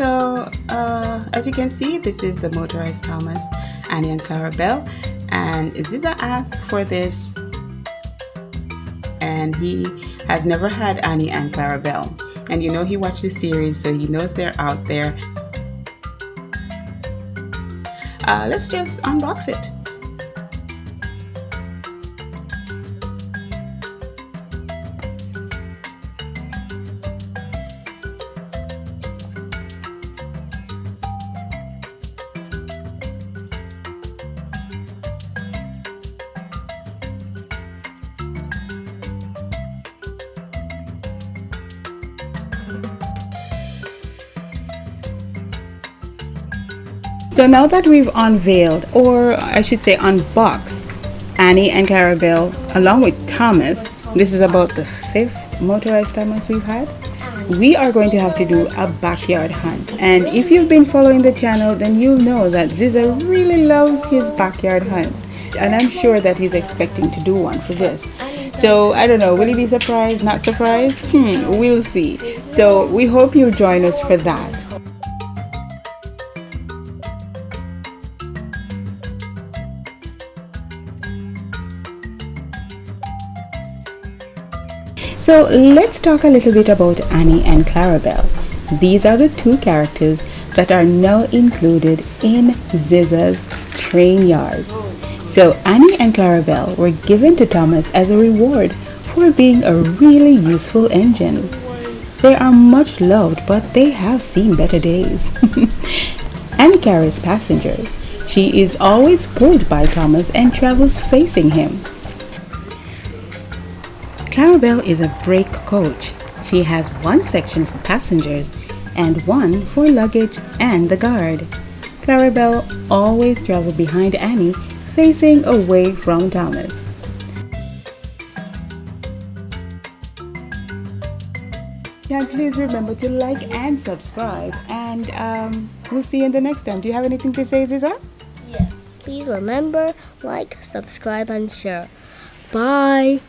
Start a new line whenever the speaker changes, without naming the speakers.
So as you can see, this is the motorized Thomas, Annie and Clarabel, and Zizah asked for this, and he has never had Annie and Clarabel, and you know he watched the series, so he knows they're out there. Let's just unbox it.
So now that we've unveiled, or I should say unboxed, Annie and Clarabel along with Thomas, this is about the 5th motorized Thomas we've had, we are going to have to do a backyard hunt. And if you've been following the channel, then you'll know that Zizah really loves his backyard hunts, and I'm sure that he's expecting to do one for this. So I don't know, will he be surprised, not surprised? We'll see. So we hope you'll join us for that. So let's talk a little bit about Annie and Clarabel. These are the 2 characters that are now included in Zizah's train yard. So Annie and Clarabel were given to Thomas as a reward for being a really useful engine. They are much loved, but they have seen better days. Annie carries passengers. She is always pulled by Thomas and travels facing him. Clarabel is a brake coach. She has 1 section for passengers and 1 for luggage and the guard. Clarabel always travels behind Annie, facing away from Thomas. And please remember to like and subscribe, and we'll see you in the next time. Do you have anything to say, Zizah?
Yes. Please remember, like, subscribe, and share. Bye.